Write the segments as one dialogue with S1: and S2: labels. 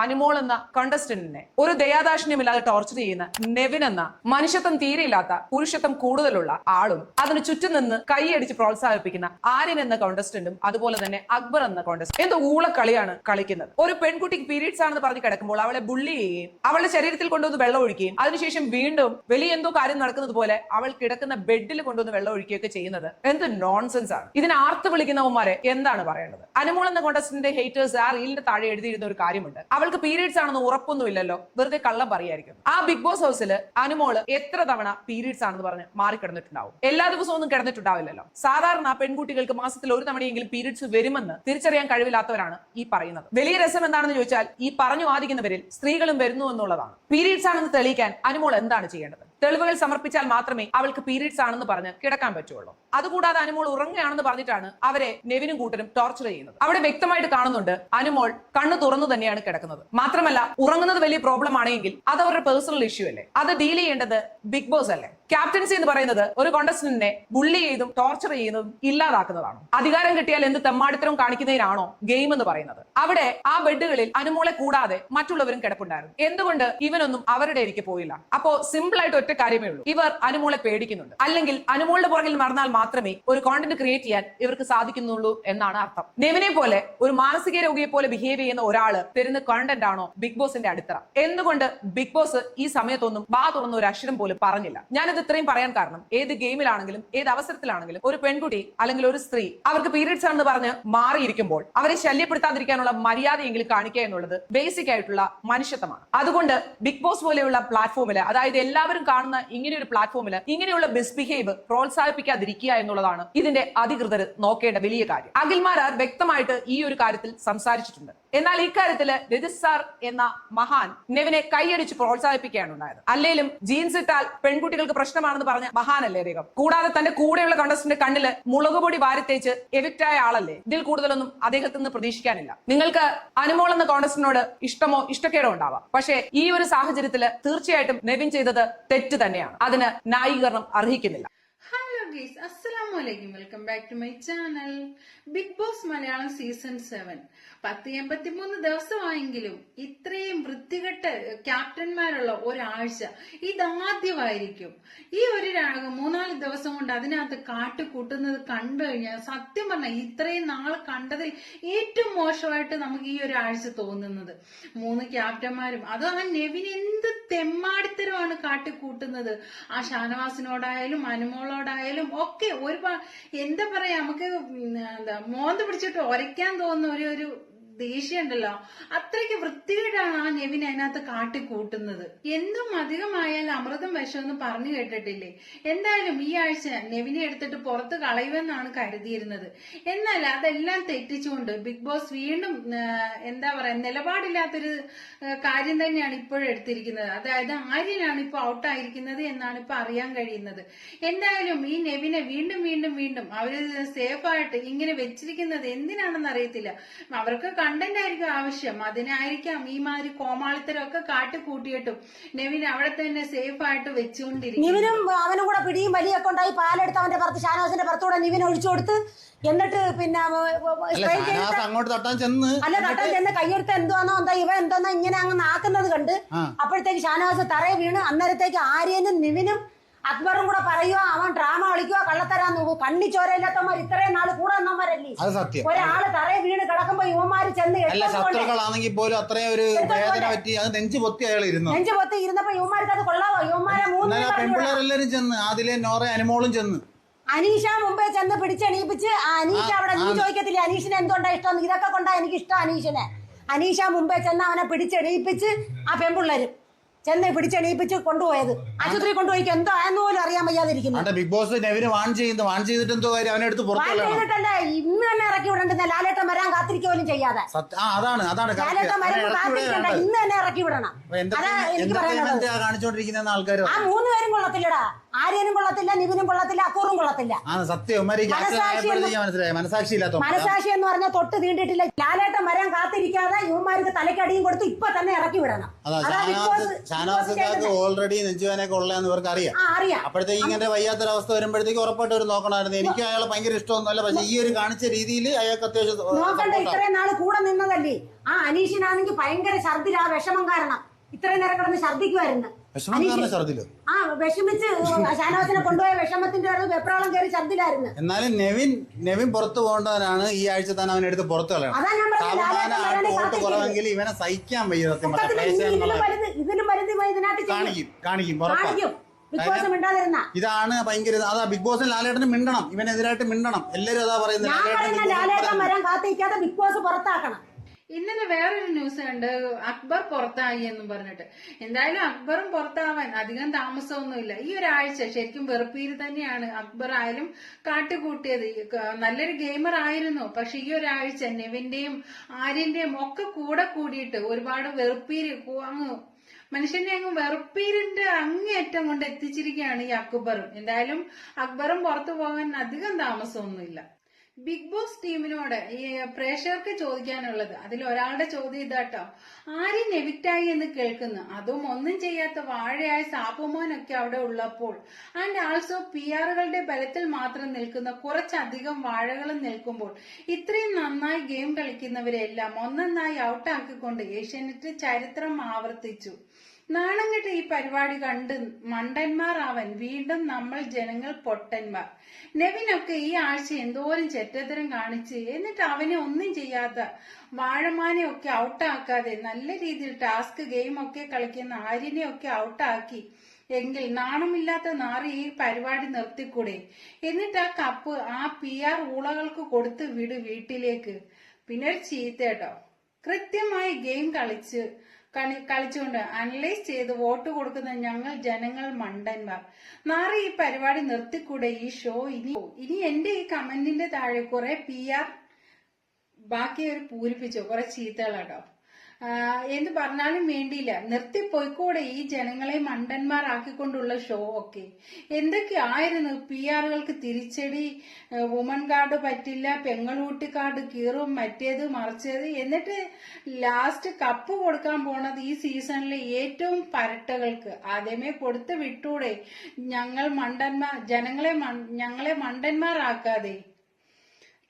S1: അനുമോൾ എന്ന കണ്ടസ്റ്റന്റിനെ ഒരു ദയാദാക്ഷിണ്യമില്ലാതെ ടോർച്ചർ ചെയ്യുന്ന നെവിൻ എന്ന മനുഷ്യത്വം തീരെയില്ലാത്ത പുരുഷത്വം കൂടുതലുള്ള ആളും അതിന് ചുറ്റും നിന്ന് കൈയടിച്ച് പ്രോത്സാഹിപ്പിക്കുന്ന ആര്യൻ എന്ന കോണ്ടസ്റ്റന്റും അതുപോലെ തന്നെ അക്ബർ എന്ന കോണ്ടസ്റ്റന്റ് എന്തോ ഊളക്കളിയാണ് കളിക്കുന്നത്. ഒരു പെൺകുട്ടിക്ക് പീരീഡ്സ് ആണെന്ന് പറഞ്ഞ് കിടക്കുമ്പോൾ അവളെ ബുള്ളി ചെയ്യുകയും അവളുടെ ശരീരത്തിൽ കൊണ്ടുവന്ന് വെള്ളം ഒഴിക്കുകയും അതിനുശേഷം വീണ്ടും വലിയ എന്തോ കാര്യം നടക്കുന്നത് പോലെ അവൾ കിടക്കുന്ന ബെഡിൽ കൊണ്ടുവന്ന് വെള്ളം ഒഴിക്കുകയൊക്കെ ചെയ്യുന്നത് എന്ത് നോൺസെൻസ് ആണ്. ഇതിനെ ആർത്ത് വിളിക്കുന്നവന്മാരെ എന്താണ് പറയേണ്ടത്? അനുമോൾ എന്ന കോണ്ടസ്റ്റന്റിന്റെ ഹേറ്റേഴ്സ് ആ റീലിന്റെ താഴെ എഴുതിയിരുന്ന ഒരു കാര്യമുണ്ട്, അവൾക്ക് പീരീഡ്സ് ആണെന്ന് ഉറപ്പൊന്നുമില്ലല്ലോ, വെറുതെ കള്ളം പറയായിരിക്കും. ആ ബിഗ് ബോസ് ഹൗസിൽ അനുമോള് എത്ര തവണ പീരീഡ്സ് ആണെന്ന് പറഞ്ഞ് മാറിക്കിടന്നിട്ടുണ്ടാവും? എല്ലാ ദിവസവും ഒന്നും കിടന്നിട്ടുണ്ടാവില്ലല്ലോ. സാധാരണ പെൺകുട്ടികൾക്ക് മാസത്തിൽ ഒരു തവണയെങ്കിലും പീരീഡ്സ് വരുമെന്ന് തിരിച്ചറിയാൻ കഴിവില്ലാത്തവരാണ് ഈ പറയുന്നത്. വലിയ രസം എന്താണെന്ന് ചോദിച്ചാൽ ഈ പറഞ്ഞു വാദിക്കുന്നവരിൽ സ്ത്രീകളും വരുന്നു എന്നുള്ളതാണ്. പീരീഡ്സ് ആണെന്ന് തെളിയിക്കാൻ അനുമോൾ എന്താണ് ചെയ്യേണ്ടത്? തെളിവുകൾ സമർപ്പിച്ചാൽ മാത്രമേ അവൾക്ക് പീരീഡ്സ് ആണെന്ന് പറഞ്ഞ് കിടക്കാൻ പറ്റുള്ളൂ. അതുകൂടാതെ അനുമോൾ ഉറങ്ങുകയാണെന്ന് പറഞ്ഞിട്ടാണ് അവരെ നെവിനും കൂട്ടരും ടോർച്ചർ ചെയ്യുന്നത്. അവിടെ വ്യക്തമായിട്ട് കാണുന്നുണ്ട് അനുമോൾ കണ്ണു തുറന്നു തന്നെയാണ് കിടക്കുന്നത്. മാത്രമല്ല ഉറങ്ങുന്നത് വലിയ പ്രോബ്ലം ആണെങ്കിൽ അത് അവരുടെ പേഴ്സണൽ ഇഷ്യൂ അല്ലേ, അത് ഡീൽ ചെയ്യേണ്ടത് ബിഗ് ബോസ് അല്ലേ? ക്യാപ്റ്റൻസി എന്ന് പറയുന്നത് ഒരു കോണ്ടസ്റ്റന്റിനെ ബുള്ളി ചെയ്തും ടോർച്ചർ ചെയ്യുന്നതും ഇല്ലാതാക്കുന്നതാണ്. അധികാരം കിട്ടിയാൽ എന്ത് തെമ്മാടിത്തരം കാണിക്കുന്നതിനാണോ ഗെയിം എന്ന് പറയുന്നത്? അവിടെ ആ ബെഡുകളിൽ അനുമോളെ കൂടാതെ മറ്റുള്ളവരും കിടപ്പുണ്ടായിരുന്നു. എന്തുകൊണ്ട് ഇവനൊന്നും അവരുടെ ഇരിക്കെ പോയില്ല? അപ്പോ സിമ്പിൾ ആയിട്ട് ഒറ്റ കാര്യമേ ഉള്ളൂ, ഇവർ അനുമോളെ പേടിക്കുന്നുണ്ട്. അല്ലെങ്കിൽ അനുമോളുടെ പുറകിൽ നടന്നാൽ മാത്രമേ ഒരു കോണ്ടന്റ് ക്രിയേറ്റ് ചെയ്യാൻ ഇവർക്ക് സാധിക്കുന്നുള്ളൂ എന്നാണ് അർത്ഥം. നെവിനെ പോലെ ഒരു മാനസിക രോഗിയെ പോലെ ബിഹേവ് ചെയ്യുന്ന ഒരാള് തരുന്ന കോണ്ടന്റ് ആണോ ബിഗ് ബോസിന്റെ അടിത്തറ? എന്തുകൊണ്ട് ബിഗ് ബോസ് ഈ സമയത്തൊന്നും വാ തുറന്ന ഒരു അക്ഷരം പോലും പറഞ്ഞില്ല? ഞാനിത് ഇത്രയും പറയാൻ കാരണം ഏത് ഗെയിമിലാണെങ്കിലും ഏത് അവസരത്തിലാണെങ്കിലും ഒരു പെൺകുട്ടി അല്ലെങ്കിൽ ഒരു സ്ത്രീ അവർക്ക് പീരീഡ്സ് ആണെന്ന് പറഞ്ഞ് മാറിയിരിക്കുമ്പോൾ അവരെ ശല്യപ്പെടുത്താതിരിക്കാനുള്ള മര്യാദയെങ്കിലും കാണിക്കുക എന്നുള്ളത് ബേസിക് ആയിട്ടുള്ള മനുഷ്യത്വമാണ്. അതുകൊണ്ട് ബിഗ് ബോസ് പോലെയുള്ള പ്ലാറ്റ്ഫോമില്, അതായത് എല്ലാവരും കാണുന്ന ഇങ്ങനെയൊരു പ്ലാറ്റ്ഫോമില് ഇങ്ങനെയുള്ള മിസ്ബിഹേവ് പ്രോത്സാഹിപ്പിക്കാതിരിക്കുക എന്നുള്ളതാണ് ഇതിന്റെ അധികൃതർ നോക്കേണ്ട വലിയ കാര്യം. അഖിൽമാരാർ വ്യക്തമായിട്ട് ഈ ഒരു കാര്യത്തിൽ സംസാരിച്ചിട്ടുണ്ട്. എന്നാൽ ഇക്കാര്യത്തില് രജിത് സാർ എന്ന മഹാൻ നെവിനെ കൈയടിച്ച് പ്രോത്സാഹിപ്പിക്കുകയാണ് ഉണ്ടായത്. അല്ലെങ്കിലും ജീൻസ് ഇട്ടാൽ പെൺകുട്ടികൾക്ക് പ്രശ്നമാണെന്ന് പറഞ്ഞ മഹാനല്ലേ അദ്ദേഹം. കൂടാതെ തന്റെ കൂടെയുള്ള കണ്ടസ്റ്റന്റ് കണ്ണില് മുളകുപൊടി വാരിത്തേച്ച് എവിക്റ്റായ ആളല്ലേ. ഇതിൽ കൂടുതലൊന്നും അദ്ദേഹത്തിൽ നിന്ന് പ്രതീക്ഷിക്കാനില്ല. നിങ്ങൾക്ക് അനുമോൾ എന്ന കോണ്ടസ്റ്റന്റിനോട് ഇഷ്ടമോ ഇഷ്ടക്കേടോ ഉണ്ടാവാം, പക്ഷേ ഈ ഒരു സാഹചര്യത്തില് തീർച്ചയായിട്ടും നെവിൻ ചെയ്തത് തെറ്റ് തന്നെയാണ്. അതിന് ന്യായീകരണം അർഹിക്കുന്നില്ല.
S2: ഹലോ ഗൈസ്, അസ്സലാമലൈക്കും, welcome back to my channel. Big boss Malayalam season 7 183 ദിവസമായെങ്കിലും ഇത്രയും വൃത്തികെട്ട ക്യാപ്റ്റന്മാരുള്ള ഒരാഴ്ച ഇതാദ്യമായിരിക്കും. ഈ ഒരു 3-4 ദിവസം കൊണ്ട് അതിനകത്ത് കാട്ടുകൂട്ടുന്നത് കണ്ടു കഴിഞ്ഞാൽ സത്യം പറഞ്ഞാൽ ഇത്രയും നാൾ കണ്ടതിൽ ഏറ്റവും മോശമായിട്ട് നമുക്ക് ഈ ഒരു ആഴ്ച തോന്നുന്നത്. 3 ക്യാപ്റ്റന്മാരും, അത് ആ നെവിൻ എന്ത് തെമ്മാടിത്തരമാണ് കാട്ടിക്കൂട്ടുന്നത്. ആ ഷാനവാസിനോടായാലും അനുമോളോടായാലും ഒക്കെ ഒരുപാട് എന്താ പറയാ, നമുക്ക് മോന്ത് പിടിച്ചിട്ട് ഒരയ്ക്കാൻ തോന്നുന്ന ഒരു ദേഷ്യം ഉണ്ടല്ലോ. അത്രയ്ക്ക് വൃത്തികേടാണ് ആ നെവിൻ അതിനകത്ത് കാട്ടിക്കൂട്ടുന്നത്. എന്തും അധികമായാലും അമൃതം വിഷമെന്ന് പറഞ്ഞു കേട്ടിട്ടില്ലേ? എന്തായാലും ഈ ആഴ്ച നെവിനെ എടുത്തിട്ട് പുറത്ത് കളയുമെന്നാണ് കരുതിയിരുന്നത്. എന്നാൽ അതെല്ലാം തെറ്റിച്ചുകൊണ്ട് ബിഗ് ബോസ് വീണ്ടും എന്താ പറയാ, നിലപാടില്ലാത്തൊരു കാര്യം തന്നെയാണ് ഇപ്പോഴും എടുത്തിരിക്കുന്നത്. അതായത് ആര്യനാണ് ഇപ്പൊ ഔട്ടായിരിക്കുന്നത് എന്നാണ് ഇപ്പൊ അറിയാൻ കഴിയുന്നത്. എന്തായാലും ഈ നെവിനെ വീണ്ടും വീണ്ടും വീണ്ടും അവര് സേഫായിട്ട് ഇങ്ങനെ വെച്ചിരിക്കുന്നത് എന്തിനാണെന്ന് അറിയത്തില്ല. അവർക്ക് കണ്ടന്റ് ആയിരിക്കും ആവശ്യം, അതിനായിരിക്കാം ഈ മാതിരി കോമാളിത്തരം ഒക്കെ കാട്ടിക്കൂട്ടിയിട്ടും നെവിൻ അവിടെ തന്നെ സേഫ് ആയിട്ട് വെച്ചുകൊണ്ടിരിക്കും.
S3: നിവിനും അവനും കൂടെ പിടിയും വലിയൊക്കെ ഉണ്ടായി. പാലെടുത്ത് അവന്റെ പുറത്ത് ഷാനവാസിന്റെ പുറത്തൂടെ നിവിൻ ഒഴിച്ചു കൊടുത്ത്, എന്നിട്ട് പിന്നെ
S4: അങ്ങോട്ട് തട്ടാൻ ചെന്ന്
S3: കയ്യെടുത്ത് എന്തുവാന്നോ എന്താ ഇവ എന്തോന്നോ ഇങ്ങനെ അങ്ങ് നാക്കുന്നത് കണ്ട് അപ്പോഴത്തേക്ക് ഷാനവാസ് തറയെ വീണ്. അന്നേരത്തേക്ക് ആര്യനും നിവിനും അക്ബറും കൂടെ പറയുക അവൻ ഡ്രാമ കളിക്കുക, കള്ളത്തരാൻ നോക്കൂ. കണ്ണി ചോരയില്ലാത്തവന്മാർ ഇത്രയും നാള് കൂടെ വന്നവരല്ലേ. ഒരാള് തറയെ വീണ് കിടക്കുമ്പോ യുവമാര് ചെന്ന്
S4: ശത്രുക്കളാണെങ്കിൽ പോലും അത്രയും ഒരു വേദന പറ്റി അത് നെഞ്ചു പൊത്തി
S3: ഇരുന്നപ്പോ യുവമാർക്ക് അത് കൊള്ളാവോ? യുവമാരെ 3
S4: പെൺപിള്ളേരെല്ലാരും ചെന്ന്, ആദിലെ നോറ അനുമോളും ചെന്ന്.
S3: അനീഷ മുമ്പേ ചെന്ന് പിടിച്ചെണീപ്പിച്ച് അനീഷ അവിടെ നീ ചോദിക്കത്തില്ല അനീഷിനെ എന്തുകൊണ്ടാ ഇഷ്ടം, ഇതൊക്കെ കൊണ്ടാ എനിക്ക് ഇഷ്ടം അനീഷിനെ. അനീഷ മുമ്പേ ചെന്ന് അവനെ പിടിച്ചെണീപ്പിച്ച് ആ പെൺപിള്ളേരും ചെന്ന് പിടിച്ചെണീപ്പിച്ച് കൊണ്ടുപോയത്. ആശുപത്രി കൊണ്ടുപോയിക്ക് എന്തോ ആയെന്ന് പോലും അറിയാൻ വയ്യാതിരിക്കുന്നു.
S4: ബിഗ് ബോസ് വാൺ ചെയ്തിട്ട് എന്തോ കാര്യം അവനെടുത്ത്
S3: ചെയ്തിട്ടല്ലേ ഇന്ന് തന്നെ ഇറക്കി വിടണ്ടെന്ന. ലാലേട്ടൻ വരാൻ കാത്തിരിക്കുക പോലും ചെയ്യാതെ.
S4: അതാണ്
S3: ലാലേട്ടൻ വരുമ്പോൾ കാത്തിരിക്കണ്ട, ഇന്ന് തന്നെ ഇറക്കി വിടണം. അതാ എനിക്ക് പറയാനുള്ളത്.
S4: എന്റർടൈൻമെന്റ് കാണിച്ചോണ്ടിരിക്കുന്ന ആൾക്കാർ
S3: ആ 3 പേരും കൊള്ളത്തില്ലടാ. ആര്യനും കൊള്ളത്തില്ല, നിവിനും കൊള്ളത്തില്ല, അക്കൂറും കൊള്ളത്തില്ല.
S4: സത്യം മനസ്സിലായി. മനസാക്ഷി ഇല്ലാത്ത
S3: മനസാക്ഷി എന്ന് പറഞ്ഞാൽ തൊട്ട് തീണ്ടിട്ടില്ല. ലാലേട്ടൻ വരാൻ കാത്തിരിക്കാതെ യുവമാർക്ക് തലക്കടിയും കൊടുത്ത് ഇപ്പൊ തന്നെ ഇറക്കി വിടണം.
S4: ഷാനവാസുകാർക്ക് ഓൾറെഡി നെഞ്ചുവാനൊക്കെ ഉള്ളതെന്ന് ഇവർക്ക് അറിയാം.
S3: അറിയാം.
S4: അപ്പോഴത്തേക്ക് ഇങ്ങനെ വയ്യാത്തൊരവസ്ഥ വരുമ്പോഴത്തേക്ക് ഉറപ്പായിട്ട് ഒരു നോക്കണമായിരുന്നു. എനിക്ക് അയാളെ ഭയങ്കര ഇഷ്ടമൊന്നുമല്ല, പക്ഷെ ഈ ഒരു കാണിച്ച രീതിയിൽ അയാൾക്ക് അത്യാവശ്യം
S3: നോക്കണ്ട. ഇത്രയും നാള് കൂടെ നിന്നതല്ലേ. ആ അനീഷിനാണെങ്കിൽ ഭയങ്കര ഛർദിൽ, ആ വിഷമം കാരണം ഇത്രയും നേരം കിടന്ന് ഛർദിക്കുമായിരുന്നു. ആ വിഷമിച്ച് ഷാനവാസിനെ കൊണ്ടുപോയ വിഷമത്തിന്റെ വെപ്രാളം കയറി ഛർദിലായിരുന്നു.
S4: എന്നാലും നെവിൻ പുറത്തു പോകേണ്ടവനാണ്. ഈ ആഴ്ച തന്നെ അവനെടുത്ത് പുറത്തു കളയണം. കുറവെങ്കിൽ ഇവനെ സഹിക്കാൻ വയ്യ. സത്യം ഇതാണ് ഭയങ്കര. അതാ ബിഗ് ബോസിന് ലാലേട്ടന് മിണ്ടണം, ഇവനെതിരായിട്ട് മിണ്ടണം. എല്ലാരും അതാ പറയുന്നത്.
S3: ലാലേട്ടൻ വരാൻ കാത്തിരിക്കാതെ ബിഗ് ബോസ് പുറത്താക്കണം.
S2: ഇന്നലെ വേറൊരു ന്യൂസ് ഉണ്ട്, അക്ബർ പുറത്തായി എന്നും പറഞ്ഞിട്ട്. എന്തായാലും അക്ബറും പുറത്താവാൻ അധികം താമസമൊന്നുമില്ല. ഈ ഒരാഴ്ച ശരിക്കും വെറുപ്പീര് തന്നെയാണ് അക്ബർ ആയാലും കാട്ടുകൂട്ടിയത്. നല്ലൊരു ഗെയിമർ ആയിരുന്നു, പക്ഷെ ഈ ഒരാഴ്ച നെവിന്റെയും ആര്യന്റെയും ഒക്കെ കൂടെ കൂടിയിട്ട് ഒരുപാട് വെറുപ്പീര് അങ്ങ് മനുഷ്യനെ അങ്ങ് വെറുപ്പീരിന്റെ അങ്ങേയറ്റം കൊണ്ട് എത്തിച്ചിരിക്കുകയാണ് ഈ അക്ബറും. എന്തായാലും അക്ബറും പുറത്തു പോകാൻ അധികം താമസമൊന്നുമില്ല. ബിഗ് ബോസ് ടീമിനോട് ഈ പ്രേക്ഷകർക്ക് ചോദിക്കാനുള്ളത്, അതിൽ ഒരാളുടെ ചോദ്യം ഇതാട്ടോ, ആര്യൻ എവിക്റ്റായി എന്ന് കേൾക്കുന്നു, അതും ഒന്നും ചെയ്യാത്ത വാഴയായ സാപ്പുമോനൊക്കെ അവിടെ ഉള്ളപ്പോൾ, ആൻഡ് ആൾസോ PR-കളുടെ ബലത്തിൽ മാത്രം നിൽക്കുന്ന കുറച്ചധികം വാഴകളും നിൽക്കുമ്പോൾ ഇത്രയും നന്നായി ഗെയിം കളിക്കുന്നവരെല്ലാം ഒന്നൊന്നായി ഔട്ടാക്കിക്കൊണ്ട് ഏഷ്യാനെറ്റ് ചരിത്രം ആവർത്തിച്ചു. നാണം കെട്ട ഈ പരിപാടി കണ്ട് മണ്ടന്മാരാവൻ വീണ്ടും നമ്മൾ ജനങ്ങൾ പൊട്ടന്മാർ. നെവിനൊക്കെ ഈ ആഴ്ച എന്തോരം ചെറ്റത്തരം കാണിച്ച്, എന്നിട്ട് അവനെ ഒന്നും ചെയ്യാത്ത വാഴമാനെ ഒക്കെ ഔട്ടാക്കാതെ നല്ല രീതിയിൽ ടാസ്ക് ഗെയിം ഒക്കെ കളിക്കുന്ന ആര്യനെ ഒക്കെ ഔട്ടാക്കി എങ്കിൽ നാണമില്ലാത്ത നാറി ഈ പരിപാടി നിർത്തിക്കൂടെ? എന്നിട്ട് ആ കപ്പ് ആ PR ഊളകൾക്ക് കൊടുത്ത് വിട് വീട്ടിലേക്ക്. പിന്നെ ഒരു ചീത്തേട്ടോ, കൃത്യമായി ഗെയിം കളിച്ചുകൊണ്ട് അനലൈസ് ചെയ്ത് വോട്ട് കൊടുക്കുന്ന ഞങ്ങൾ ജനങ്ങൾ മണ്ടന്മാർ. നാളെ ഈ പരിപാടി നിർത്തിക്കൂടെ? ഈ ഷോ ഇനി എന്റെ ഈ കമന്റിന്റെ താഴെ കുറെ PR ബാക്കി ഒരു പൂരിപ്പിച്ചോ, കുറെ ചീത്തകളാട്ടോ. എന്ത് പറഞ്ഞാലും വേണ്ടിയില്ല, നിർത്തിപ്പോയിക്കൂടെ ഈ ജനങ്ങളെ മണ്ടന്മാരാക്കിക്കൊണ്ടുള്ള ഷോ ഒക്കെ? എന്തൊക്കെയായിരുന്നു PR-കൾക്ക് തിരിച്ചടി, വുമൺ കാർഡ് പറ്റില്ല, പെങ്ങളൂട്ടി കാർഡ് കീറും, മറ്റേത് മറിച്ചത്, എന്നിട്ട് ലാസ്റ്റ് കപ്പ് കൊടുക്കാൻ പോണത് ഈ സീസണിലെ ഏറ്റവും പരട്ടകൾക്ക്. ആദ്യമേ കൊടുത്ത് വിട്ടൂടെ? ഞങ്ങളെ മണ്ടന്മാരാക്കാതെ.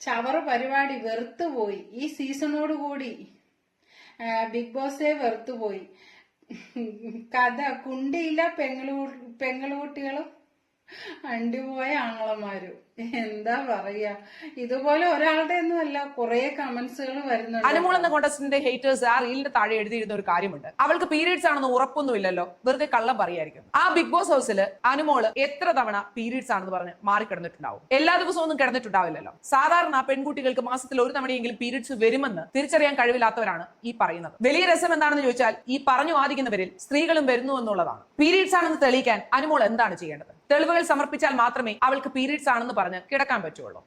S2: ചവറ് പരിപാടി വെറുത്തുപോയി. ഈ സീസണോടുകൂടി ബിഗ് ബോസേ വെറുത്തുപോയി. കഥ കുണ്ടിയില്ല, പെങ്ങളുകുട്ടികളും അണ്ടിപോയ ആങ്ങളമാരും. എന്താ പറയാ, ഇതുപോലെ ഒരാളുടെ ഒന്നും അല്ല, കുറെ കമന്റ്സുകൾ വരുന്നുണ്ട്.
S1: അനുമോൾ എന്ന കോണ്ടസ്റ്റന്റിന്റെ ഹേറ്റേഴ്സ് ആ റീലിന്റെ താഴെ എഴുതിയിരുന്ന ഒരു കാര്യമുണ്ട്, അവൾക്ക് പീരീഡ്സ് ആണെന്ന് ഉറപ്പൊന്നുമില്ലല്ലോ, വെറുതെ കള്ളം പറയായിരിക്കും. ആ ബിഗ് ബോസ് ഹൗസിൽ അനുമോള് എത്ര തവണ പീരീഡ്സ് ആണെന്ന് പറഞ്ഞ് മാറിക്കിടന്നിട്ടുണ്ടാവും? എല്ലാ ദിവസവും ഒന്നും കിടന്നിട്ടുണ്ടാവില്ലല്ലോ. സാധാരണ പെൺകുട്ടികൾക്ക് മാസത്തിൽ ഒരു തവണയെങ്കിലും പീരീഡ്സ് വരുമെന്ന് തിരിച്ചറിയാൻ കഴിവില്ലാത്തവരാണ് ഈ പറയുന്നത്. വലിയ രസം എന്താണെന്ന് ചോദിച്ചാൽ, ഈ പറഞ്ഞു വാദിക്കുന്നവരിൽ സ്ത്രീകളും വരുന്നു എന്നുള്ളതാണ്. പീരീഡ്സ് ആണെന്ന് തെളിയിക്കാൻ അനുമോൾ എന്താണ് ചെയ്യേണ്ടത്? തെളിവുകൾ സമർപ്പിച്ചാൽ മാത്രമേ അവൾക്ക് പീരീഡ്സ് ആണെന്ന് പറഞ്ഞ് കിടക്കാൻ പറ്റുള്ളൂ.